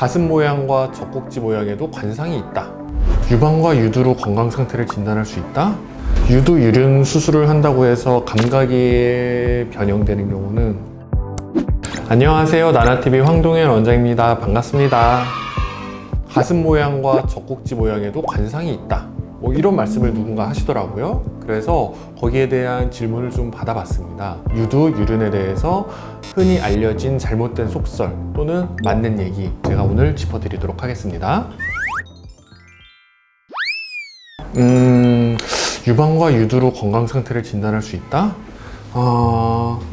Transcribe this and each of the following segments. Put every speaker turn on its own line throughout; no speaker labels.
가슴 모양과 젖꼭지 모양에도 관상이 있다. 유방과 유두로 건강 상태를 진단할 수 있다. 유두 유륜 수술을 한다고 해서 감각이 변형되는 경우는. 안녕하세요, 나나TV 황동현 원장입니다. 반갑습니다. 가슴 모양과 젖꼭지 모양에도 관상이 있다, 뭐 이런 말씀을 누군가 하시더라고요. 그래서 거기에 대한 질문을 좀 받아봤습니다. 유두 유륜에 대해서 흔히 알려진 잘못된 속설 또는 맞는 얘기, 제가 오늘 짚어드리도록 하겠습니다. 유방과 유두로 건강 상태를 진단할 수 있다?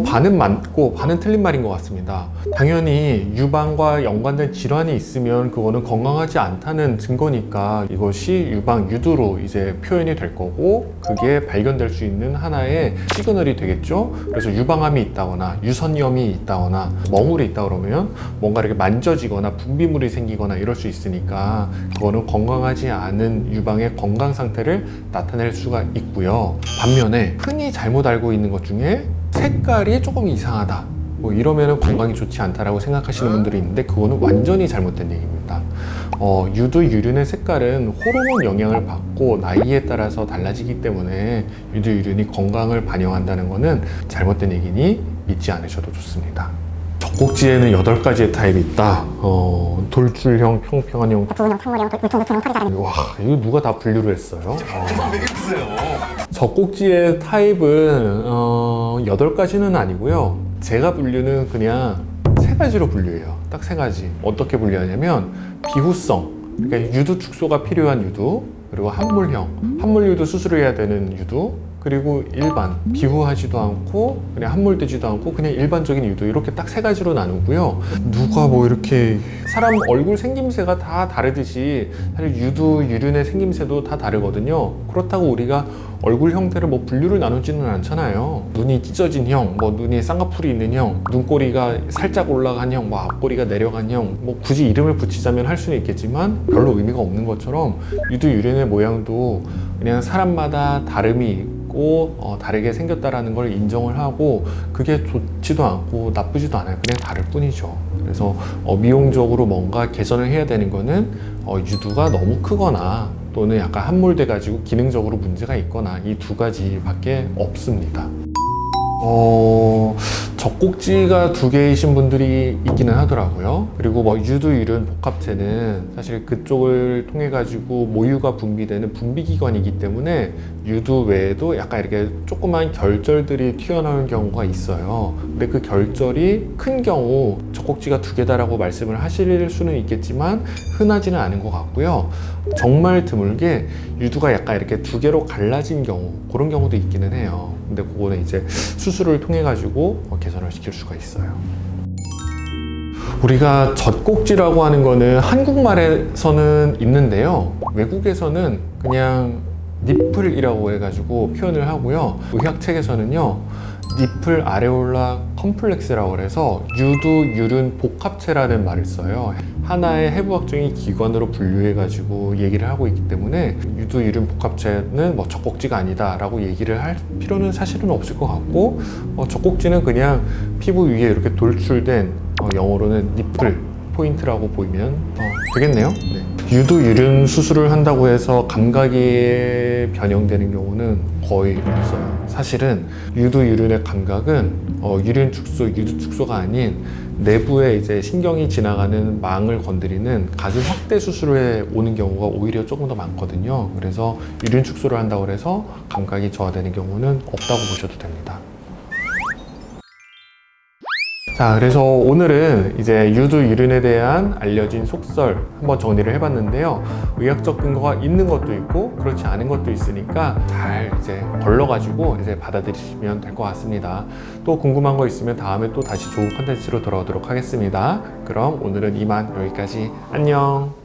반은 맞고 반은 틀린 말인 것 같습니다. 당연히 유방과 연관된 질환이 있으면 그거는 건강하지 않다는 증거니까 이것이 유방, 유두로 이제 표현이 될 거고, 그게 발견될 수 있는 하나의 시그널이 되겠죠. 그래서 유방암이 있다거나 유선염이 있다거나 멍울이 있다 그러면 뭔가 이렇게 만져지거나 분비물이 생기거나 이럴 수 있으니까 그거는 건강하지 않은 유방의 건강 상태를 나타낼 수가 있고요. 반면에 흔히 잘못 알고 있는 것 중에 색깔이 조금 이상하다, 뭐 이러면 건강이 좋지 않다라고 생각하시는 분들이 있는데, 그거는 완전히 잘못된 얘기입니다. 유두 유륜의 색깔은 호르몬 영향을 받고 나이에 따라서 달라지기 때문에 유두 유륜이 건강을 반영한다는 것은 잘못된 얘기니 믿지 않으셔도 좋습니다. 젖꼭지에는 8가지의 타입이 있다. 돌출형, 평평한형,
부분형, 탕물형, 울퉁불퉁형, 털이 자라는.
와, 이거 누가 다 분류를 했어요? 젖꼭지의 타입은 8가지는 아니고요. 제가 분류는 그냥 3가지로 분류해요. 딱 3가지. 어떻게 분류하냐면 비후성, 그러니까 유두 축소가 필요한 유두, 그리고 함몰형, 함몰 유두 수술을 해야 되는 유두, 그리고 일반, 비후하지도 않고 그냥 함몰되지도 않고 그냥 일반적인 유두, 이렇게 딱 3가지로 나누고요. 누가 뭐 이렇게 사람 얼굴 생김새가 다 다르듯이 사실 유두, 유륜의 생김새도 다 다르거든요. 그렇다고 우리가 얼굴 형태를 뭐 분류를 나누지는 않잖아요. 눈이 찢어진 형, 뭐 눈이 쌍꺼풀이 있는 형, 눈꼬리가 살짝 올라간 형, 뭐 앞꼬리가 내려간 형, 뭐 굳이 이름을 붙이자면 할 수는 있겠지만 별로 의미가 없는 것처럼 유두, 유륜의 모양도 그냥 사람마다 다름이 있고 다르게 생겼다라는 걸 인정을 하고, 그게 좋지도 않고 나쁘지도 않아요. 그냥 다를 뿐이죠. 그래서 미용적으로 뭔가 개선을 해야 되는 거는 유두가 너무 크거나 또는 약간 함몰돼 가지고 기능적으로 문제가 있거나, 이 2가지밖에 없습니다. 젖꼭지가 2개이신 분들이 있기는 하더라고요. 그리고 뭐 유두, 유륜 복합체는 사실 그쪽을 통해 가지고 모유가 분비되는 분비기관이기 때문에 유두 외에도 약간 이렇게 조그만 결절들이 튀어나오는 경우가 있어요. 근데 그 결절이 큰 경우 젖꼭지가 2개다라고 말씀을 하실 수는 있겠지만 흔하지는 않은 것 같고요. 정말 드물게 유두가 약간 이렇게 2개로 갈라진 경우, 그런 경우도 있기는 해요. 근데 그거는 이제 수술을 통해 가지고 개선을 시킬 수가 있어요. 우리가 젖꼭지라고 하는 거는 한국말에서는 있는데요, 외국에서는 그냥 니플이라고 해가지고 표현을 하고요. 의학책에서는요, 니플 아레올라 컴플렉스라고 해서 유두, 유륜 복합체라는 말을 써요. 하나의 해부학적인 기관으로 분류해가지고 얘기를 하고 있기 때문에 유두, 유륜 복합체는 뭐 젖꼭지가 아니다 라고 얘기를 할 필요는 사실은 없을 것 같고, 젖꼭지는 그냥 피부 위에 이렇게 돌출된 영어로는 니플 포인트라고 보이면 되겠네요. 네. 유두, 유륜 수술을 한다고 해서 감각이 변형되는 경우는 거의 없어요. 사실은 유두, 유륜의 감각은 유륜 축소, 유두 축소가 아닌 내부에 이제 신경이 지나가는 망을 건드리는 가슴 확대 수술에 오는 경우가 오히려 조금 더 많거든요. 그래서 유륜 축소를 한다고 해서 감각이 저하되는 경우는 없다고 보셔도 됩니다. 자, 그래서 오늘은 이제 유두, 유륜에 대한 알려진 속설 한번 정리를 해봤는데요. 의학적 근거가 있는 것도 있고 그렇지 않은 것도 있으니까 잘 이제 걸러가지고 이제 받아들이시면 될 것 같습니다. 또 궁금한 거 있으면 다음에 또 다시 좋은 컨텐츠로 돌아오도록 하겠습니다. 그럼 오늘은 이만 여기까지. 안녕.